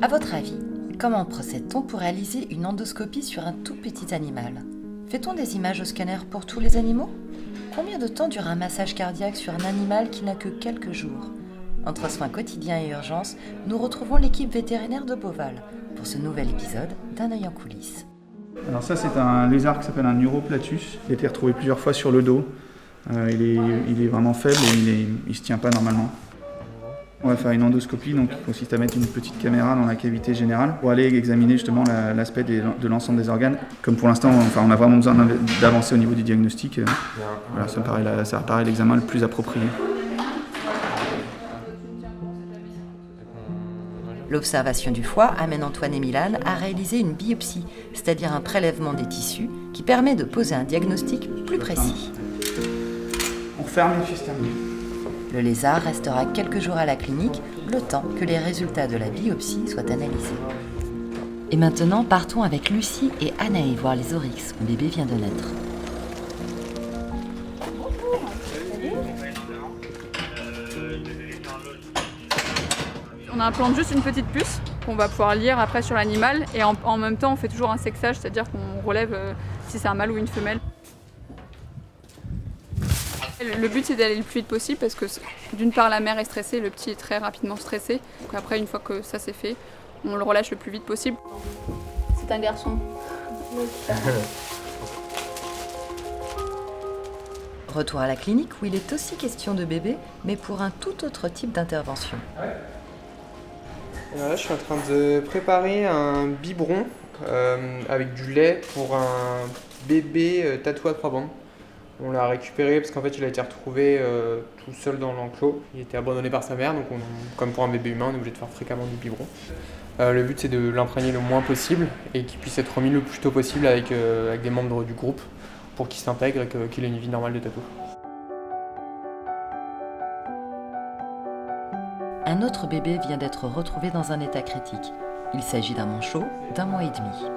À votre avis, comment procède-t-on pour réaliser une endoscopie sur un tout petit animal ? Fait-on des images au scanner pour tous les animaux ? Combien de temps dure un massage cardiaque sur un animal qui n'a que quelques jours ? Entre soins quotidiens et urgences, nous retrouvons l'équipe vétérinaire de Beauval pour ce nouvel épisode d'Un œil en coulisses. Alors ça, c'est un lézard qui s'appelle un Uroplatus. Il a été retrouvé plusieurs fois sur le dos. Il est vraiment faible et il ne se tient pas normalement. On va faire une endoscopie, donc, qui consiste à mettre une petite caméra dans la cavité générale pour aller examiner justement l'aspect de l'ensemble des organes. Comme pour l'instant, on a vraiment besoin d'avancer au niveau du diagnostic. Voilà, ça paraît l'examen le plus approprié. L'observation du foie amène Antoine et Milan à réaliser une biopsie, c'est-à-dire un prélèvement des tissus qui permet de poser un diagnostic plus précis. On ferme et puis c'est terminé. Le lézard restera quelques jours à la clinique, le temps que les résultats de la biopsie soient analysés. Et maintenant, partons avec Lucie et Anaë voir les oryx où bébé vient de naître. On implante juste une petite puce qu'on va pouvoir lire après sur l'animal et en même temps on fait toujours un sexage, c'est-à-dire qu'on relève si c'est un mâle ou une femelle. Le but c'est d'aller le plus vite possible parce que d'une part la mère est stressée, le petit est très rapidement stressé. Donc après une fois que ça c'est fait, on le relâche le plus vite possible. C'est un garçon. Retour à la clinique où il est aussi question de bébé, mais pour un tout autre type d'intervention. Là, je suis en train de préparer un biberon avec du lait pour un bébé tatoué à 3 bandes. On l'a récupéré parce qu'en fait il a été retrouvé tout seul dans l'enclos. Il était abandonné par sa mère, donc comme pour un bébé humain, on est obligé de faire fréquemment du biberon. Le but c'est de l'imprégner le moins possible et qu'il puisse être remis le plus tôt possible avec des membres du groupe pour qu'il s'intègre et qu'il ait une vie normale de tatou. Un autre bébé vient d'être retrouvé dans un état critique. Il s'agit d'un manchot d'1 mois et demi.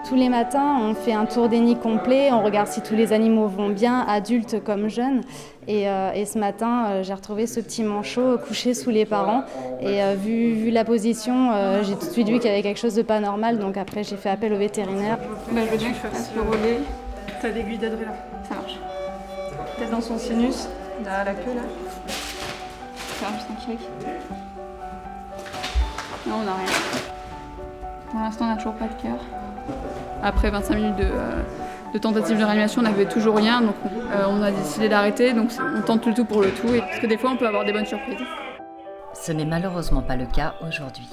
Tous les matins, on fait un tour des nids complet, on regarde si tous les animaux vont bien, adultes comme jeunes. Et ce matin, j'ai retrouvé ce petit manchot couché sous les parents. Et vu la position, j'ai tout de suite vu qu'il y avait quelque chose de pas normal. Donc après, j'ai fait appel au vétérinaire. Je veux bien que je fasse le relais. T'as l'aiguille d'adré là. Ça marche. Peut-être dans son sinus, là, la queue là. Faire juste un clic. Non, on n'a rien. Pour l'instant, on n'a toujours pas de cœur. Après 25 minutes de tentative de réanimation, on n'avait toujours rien, donc on a décidé d'arrêter. Donc on tente le tout pour le tout, parce que des fois on peut avoir des bonnes surprises. Ce n'est malheureusement pas le cas aujourd'hui.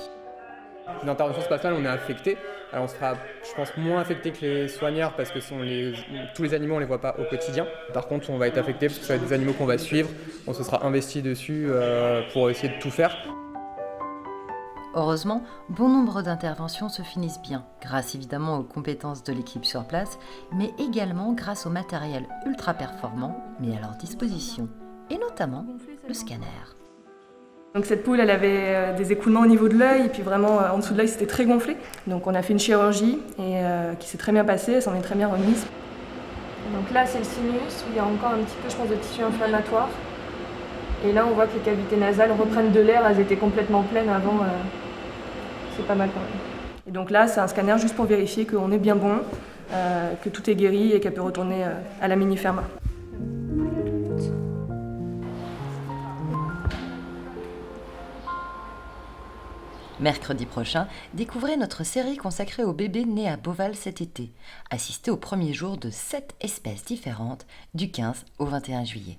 Une intervention spatiale, on est affecté. Alors on sera, je pense, moins affecté que les soigneurs parce que tous les animaux, on ne les voit pas au quotidien. Par contre, on va être affecté parce que ça va être des animaux qu'on va suivre. On se sera investi dessus pour essayer de tout faire. Heureusement, bon nombre d'interventions se finissent bien, grâce évidemment aux compétences de l'équipe sur place, mais également grâce au matériel ultra performant mis à leur disposition, et notamment le scanner. Donc cette poule, elle avait des écoulements au niveau de l'œil, et puis vraiment en dessous de l'œil, c'était très gonflé. Donc on a fait une chirurgie et qui s'est très bien passée, elle s'en est très bien remise. Donc là, c'est le sinus, où il y a encore un petit peu, je pense, de tissu inflammatoire. Et là, on voit que les cavités nasales reprennent de l'air, elles étaient complètement pleines avant. C'est pas mal quand même. Et donc là, c'est un scanner juste pour vérifier qu'on est bien bon, que tout est guéri et qu'elle peut retourner à la mini-ferma. Mercredi prochain, découvrez notre série consacrée aux bébés nés à Beauval cet été. Assistez au premier jour de 7 espèces différentes du 15 au 21 juillet.